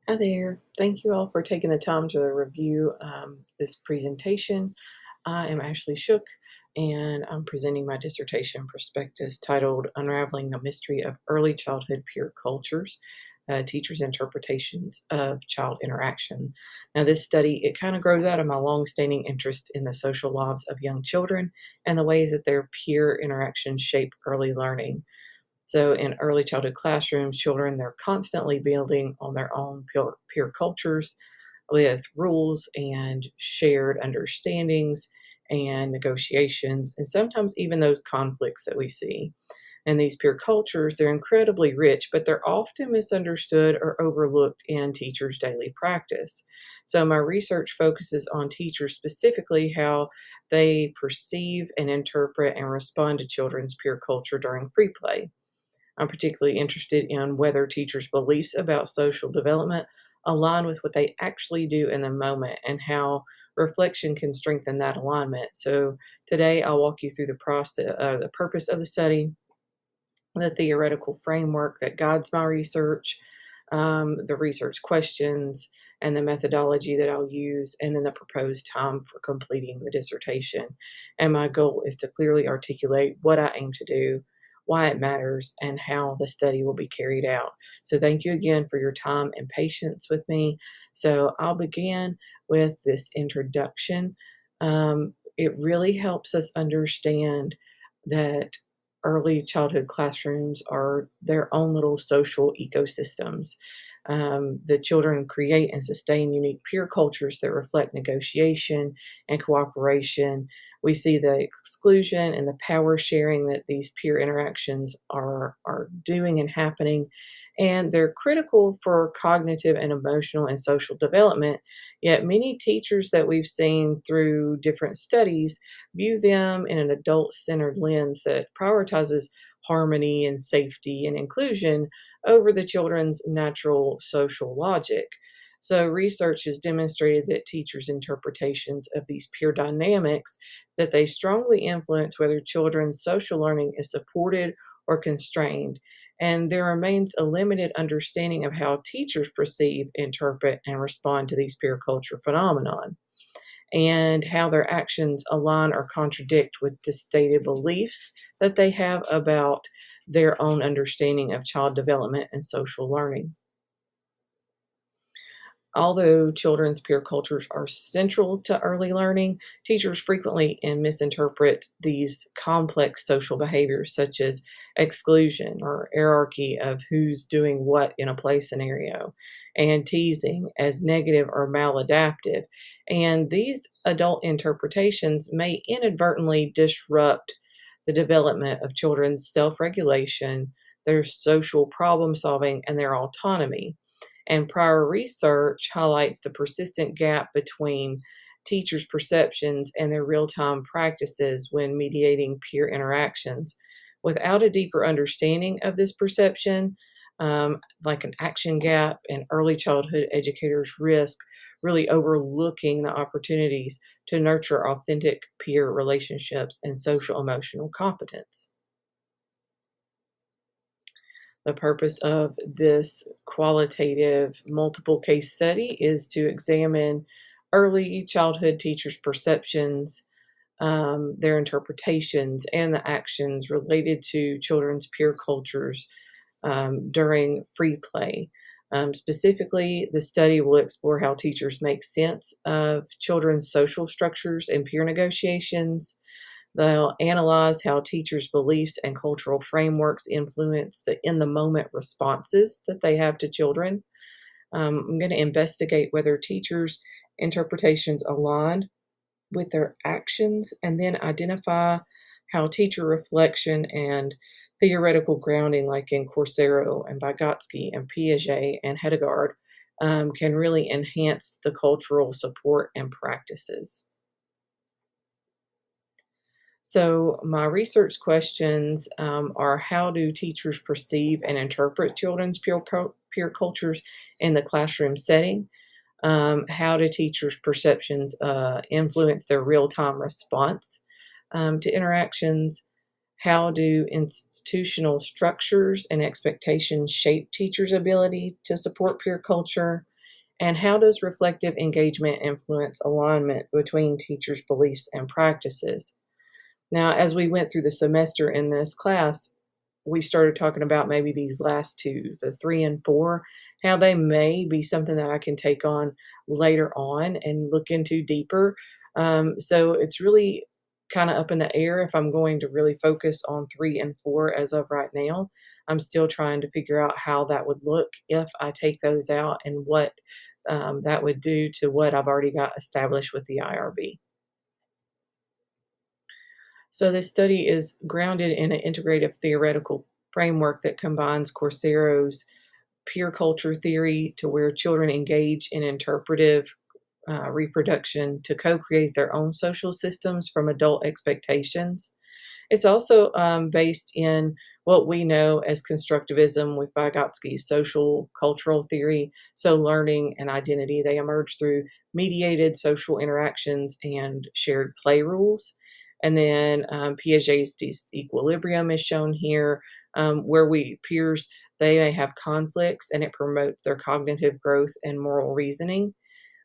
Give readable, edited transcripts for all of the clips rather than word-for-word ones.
Hi there. Thank you all for taking the time to review this presentation. I am Ashley Shook, and I'm presenting my dissertation prospectus titled Unraveling the Mystery of Early Childhood Peer Cultures, Teachers' Interpretations of Child Interaction. Now, this study, it kind of grows out of my longstanding interest in the social lives of young children and the ways that their peer interactions shape early learning. So in early childhood classrooms, children, they're constantly building on their own peer cultures with rules and shared understandings and negotiations, and sometimes even those conflicts that we see. And these peer cultures, they're incredibly rich, but they're often misunderstood or overlooked in teachers' daily practice. So my research focuses on teachers, specifically how they perceive and interpret and respond to children's peer culture during free play. I'm particularly interested in whether teachers' beliefs about social development align with what they actually do in the moment and how reflection can strengthen that alignment. So today I'll walk you through the purpose of the study, the theoretical framework that guides my research, the research questions, and the methodology that I'll use, and then the proposed time for completing the dissertation. And my goal is to clearly articulate what I aim to do, why it matters, and how the study will be carried out. So, thank you again for your time and patience with me. So, I'll begin with this introduction. It really helps us understand that early childhood classrooms are their own little social ecosystems. The children create and sustain unique peer cultures that reflect negotiation and cooperation. We see the exclusion and the power sharing that these peer interactions are doing and happening. And they're critical for cognitive and emotional and social development. Yet, many teachers that we've seen through different studies view them in an adult centered lens that prioritizes harmony and safety and inclusion over the children's natural social logic. So, research has demonstrated that teachers' interpretations of these peer dynamics that they strongly influence whether children's social learning is supported or constrained. And there remains a limited understanding of how teachers perceive, interpret, and respond to these peer culture phenomenon and how their actions align or contradict with the stated beliefs that they have about their own understanding of child development and social learning. Although children's peer cultures are central to early learning, teachers frequently misinterpret these complex social behaviors, such as exclusion or hierarchy of who's doing what in a play scenario, and teasing as negative or maladaptive. And these adult interpretations may inadvertently disrupt the development of children's self regulation, their social problem solving, and their autonomy. And prior research highlights the persistent gap between teachers' perceptions and their real time practices when mediating peer interactions. Without a deeper understanding of this perception, like an action gap, and early childhood educators risk really overlooking the opportunities to nurture authentic peer relationships and social emotional competence. The purpose of this qualitative multiple case study is to examine early childhood teachers' perceptions, their interpretations, and the actions related to children's peer cultures during free play. Specifically, the study will explore how teachers make sense of children's social structures and peer negotiations. They'll analyze how teachers' beliefs and cultural frameworks influence the in the moment responses that they have to children. I'm going to investigate whether teachers' interpretations align with their actions and then identify how teacher reflection and theoretical grounding, like in Coursera and Vygotsky and Piaget and Hedegaard, can really enhance the cultural support and practices. So, my research questions are how do teachers perceive and interpret children's peer cultures in the classroom setting? How do teachers' perceptions influence their real time response to interactions? How do institutional structures and expectations shape teachers' ability to support peer culture? And how does reflective engagement influence alignment between teachers' beliefs and practices? Now, as we went through the semester in this class, we started talking about maybe these last two, the 3 and 4, how they may be something that I can take on later on and look into deeper. So it's really kind of up in the air if I'm going to really focus on 3 and 4 as of right now. I'm still trying to figure out how that would look if I take those out and what that would do to what I've already got established with the IRB. So this study is grounded in an integrative theoretical framework that combines Coursera's peer culture theory to where children engage in interpretive reproduction to co-create their own social systems from adult expectations. It's also based in what we know as constructivism with Vygotsky's social cultural theory. So, learning and identity, they emerge through mediated social interactions and shared play rules. And then Piaget's equilibrium is shown here, where we peers they may have conflicts, and it promotes their cognitive growth and moral reasoning.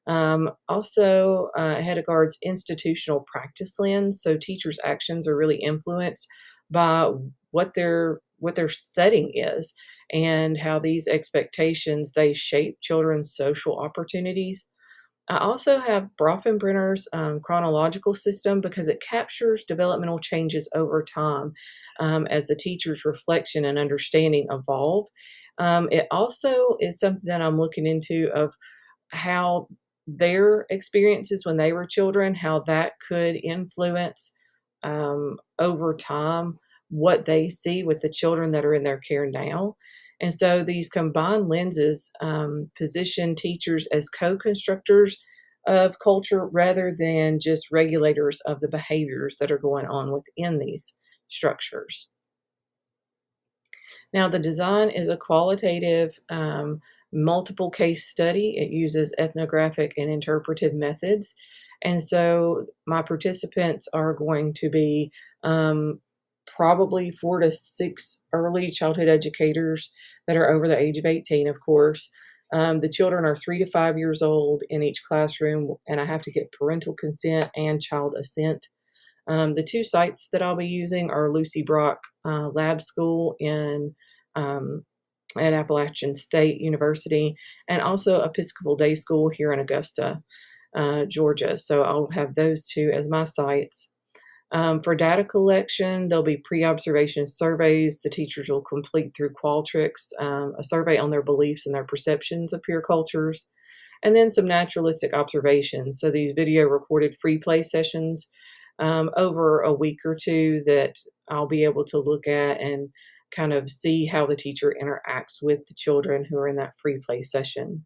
Also, Hedegaard's institutional practice lens. So teachers' actions are really influenced by what their setting is and how these expectations they shape children's social opportunities. I also have Bronfenbrenner's chronological system because it captures developmental changes over time as the teacher's reflection and understanding evolve. It also is something that I'm looking into of how their experiences when they were children, how that could influence over time what they see with the children that are in their care now. And so these combined lenses position teachers as co constructors of culture rather than just regulators of the behaviors that are going on within these structures. Now, the design is a qualitative, multiple case study. It uses ethnographic and interpretive methods. And so my participants are going to be probably 4 to 6 early childhood educators that are over the age of 18, of course. The children are 3 to 5 years old in each classroom, and I have to get parental consent and child assent. The two sites that I'll be using are Lucy Brock Lab School um, at Appalachian State University and also Episcopal Day School here in Augusta, Georgia. So I'll have those two as my sites. For data collection, there'll be pre-observation surveys the teachers will complete through Qualtrics, a survey on their beliefs and their perceptions of peer cultures, and then some naturalistic observations. So these video recorded free play sessions over a week or two that I'll be able to look at and kind of see how the teacher interacts with the children who are in that free play session.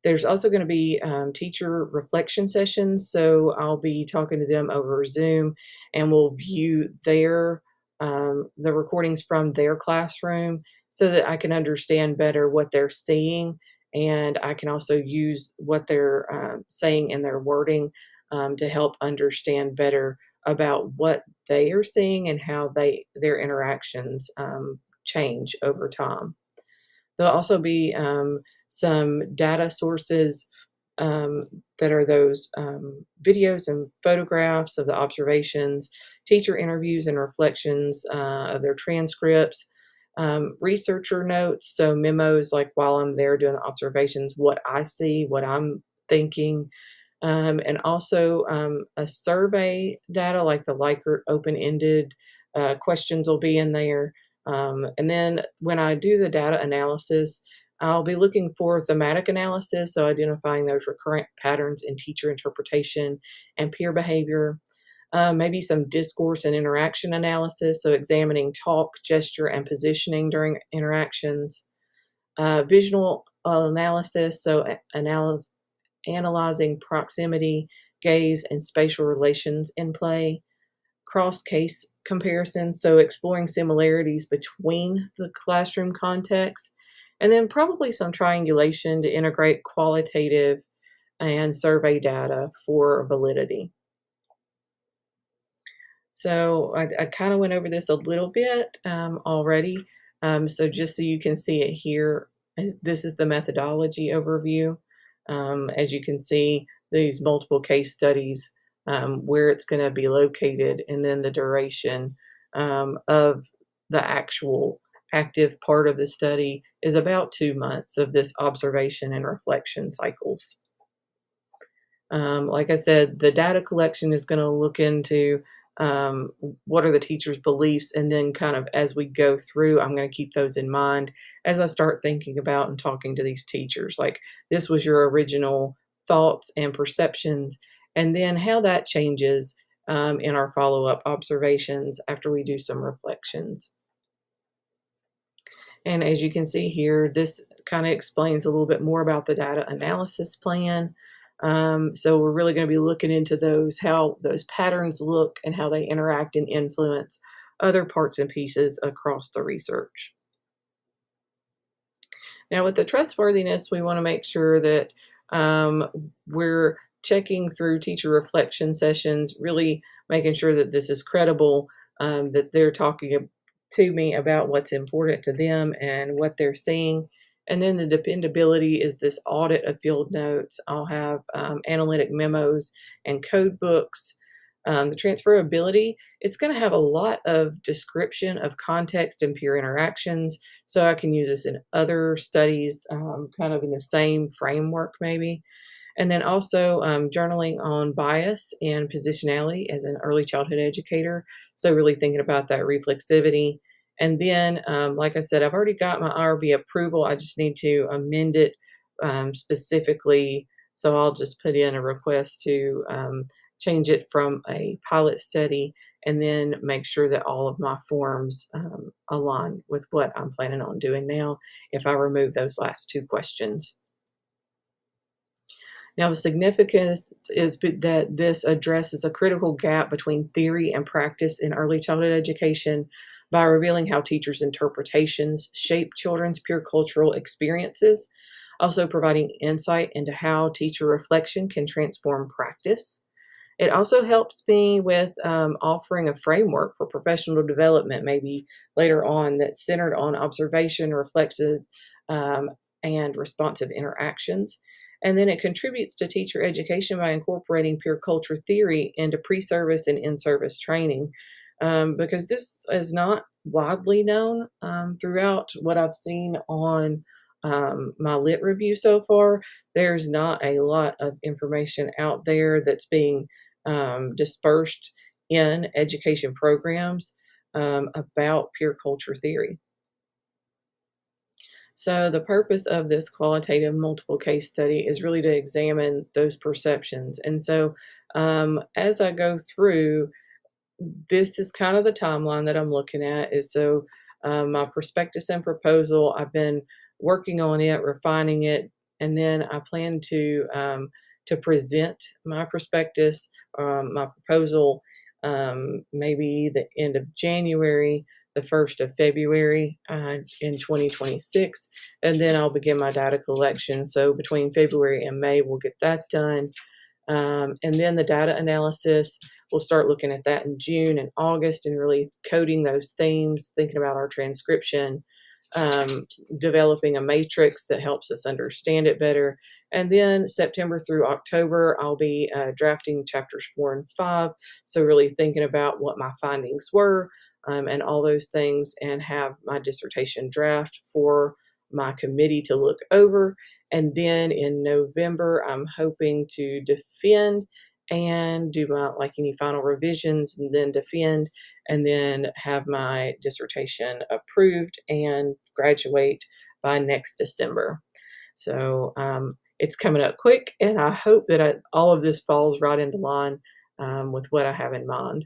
There's also going to be teacher reflection sessions, so I'll be talking to them over Zoom, and we'll view their the recordings from their classroom so that I can understand better what they're seeing, and I can also use what they're saying in their wording to help understand better about what they are seeing and how their interactions change over time. There'll also be some data sources um, that are those videos and photographs of the observations, teacher interviews and reflections of their transcripts, researcher notes, so memos like while I'm there doing the observations, what I see, what I'm thinking, and also a survey data like the Likert open-ended questions will be in there. And then when I do the data analysis, I'll be looking for thematic analysis, so identifying those recurrent patterns in teacher interpretation and peer behavior. Maybe some discourse and interaction analysis, so examining talk, gesture, and positioning during interactions. Visual analysis, so analyzing proximity, gaze, and spatial relations in play. Cross case comparison, so exploring similarities between the classroom context. And then probably some triangulation to integrate qualitative and survey data for validity. So I kind of went over this a little bit already. So just so you can see it here, this is the methodology overview. As you can see, these multiple case studies, where it's going to be located, and then the duration of the actual active part of the study is about 2 months of this observation and reflection cycles. Like I said, the data collection is going to look into um, what are the teacher's beliefs, and then kind of as we go through, I'm going to keep those in mind as I start thinking about and talking to these teachers. Like, this was your original thoughts and perceptions, and then how that changes in our follow up observations after we do some reflections. And as you can see here, this kind of explains a little bit more about the data analysis plan. So we're really going to be looking into those, how those patterns look and how they interact and influence other parts and pieces across the research. Now, with the trustworthiness, we want to make sure that we're checking through teacher reflection sessions, really making sure that this is credible, that they're talking to me about what's important to them and what they're seeing. And then the dependability is this audit of field notes. I'll have analytic memos and code books. The transferability, it's going to have a lot of description of context and peer interactions, so I can use this in other studies, kind of in the same framework maybe. And then also journaling on bias and positionality as an early childhood educator. So really thinking about that reflexivity. And then, like I said, I've already got my IRB approval. I just need to amend it specifically. So I'll just put in a request to change it from a pilot study, and then make sure that all of my forms align with what I'm planning on doing now if I remove those last two questions. Now, the significance is that this addresses a critical gap between theory and practice in early childhood education by revealing how teachers' interpretations shape children's peer cultural experiences, also providing insight into how teacher reflection can transform practice. It also helps me with offering a framework for professional development, maybe later on, that's centered on observation, reflexive, um, and responsive interactions. And then it contributes to teacher education by incorporating peer culture theory into pre service and in service training, because this is not widely known throughout what I've seen on my lit review so far. There's not a lot of information out there that's being dispersed in education programs about peer culture theory. So, the purpose of this qualitative multiple case study is really to examine those perceptions. And so, as I go through, this is kind of the timeline that I'm looking at. Is so my prospectus and proposal, I've been working on it, refining it, and then I plan to present my prospectus, my proposal, maybe the end of January, the 1st of February in 2026, and then I'll begin my data collection. So between February and May, we'll get that done. And then the data analysis, we'll start looking at that in June and August and really coding those themes, thinking about our transcription, um, developing a matrix that helps us understand it better. And then September through October, I'll be drafting chapters 4 and 5. So, really thinking about what my findings were and all those things, and have my dissertation draft for my committee to look over. And then in November, I'm hoping to defend and do my like any final revisions, and then defend, and then have my dissertation approved and graduate by next December. So it's coming up quick, and I hope that all of this falls right into line with what I have in mind.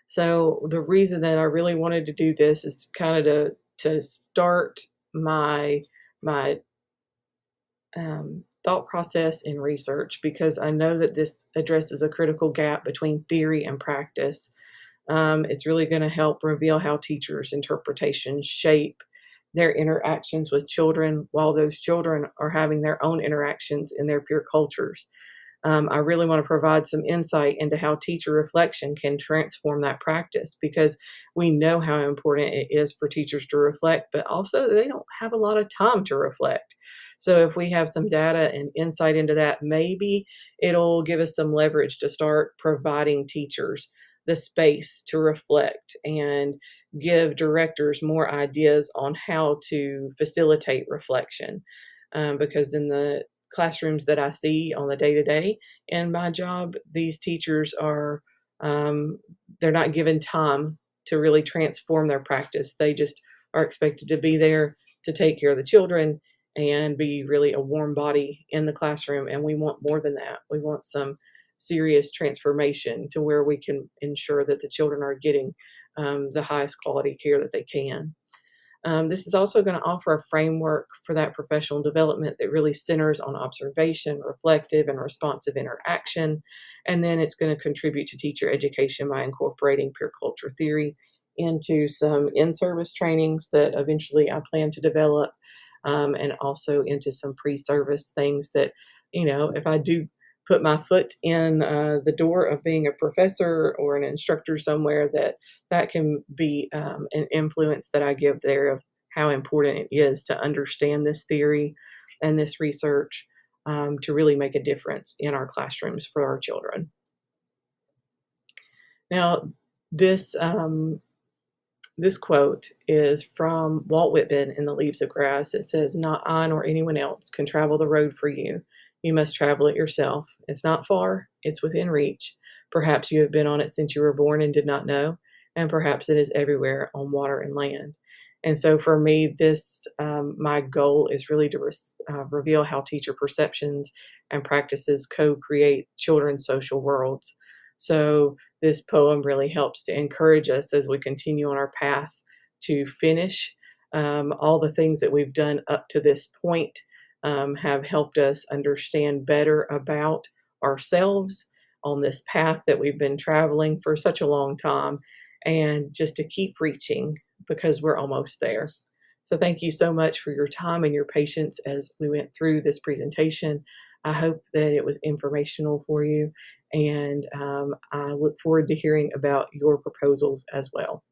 So the reason that I really wanted to do this is kind of to start my thought process in research, because I know that this addresses a critical gap between theory and practice. It's really going to help reveal how teachers' interpretations shape their interactions with children while those children are having their own interactions in their peer cultures. I really want to provide some insight into how teacher reflection can transform that practice, because we know how important it is for teachers to reflect, but also they don't have a lot of time to reflect. So if we have some data and insight into that, maybe it'll give us some leverage to start providing teachers the space to reflect and give directors more ideas on how to facilitate reflection. Because in the classrooms that I see on the day to day in my job, these teachers are um, they're not given time to really transform their practice. They just are expected to be there to take care of the children and be really a warm body in the classroom. And we want more than that. We want some serious transformation to where we can ensure that the children are getting the highest quality care that they can. This is also going to offer a framework for that professional development that really centers on observation, reflective, and responsive interaction. And then it's going to contribute to teacher education by incorporating peer culture theory into some in service trainings that eventually I plan to develop, and also into some pre service things that, if I do put my foot in the door of being a professor or an instructor somewhere, that can be an influence that I give there of how important it is to understand this theory and this research, to really make a difference in our classrooms for our children. Now, this this quote is from Walt Whitman in The Leaves of Grass. It says, "Not I nor anyone else can travel the road for you. You must travel it yourself. It's not far, it's within reach. Perhaps you have been on it since you were born and did not know, and perhaps it is everywhere on water and land." And so for me, my goal is really to reveal how teacher perceptions and practices co-create children's social worlds. So this poem really helps to encourage us as we continue on our path to finish. All the things that we've done up to this point have helped us understand better about ourselves on this path that we've been traveling for such a long time, and just to keep reaching because we're almost there. So thank you so much for your time and your patience as we went through this presentation. I hope that it was informational for you, and I look forward to hearing about your proposals as well.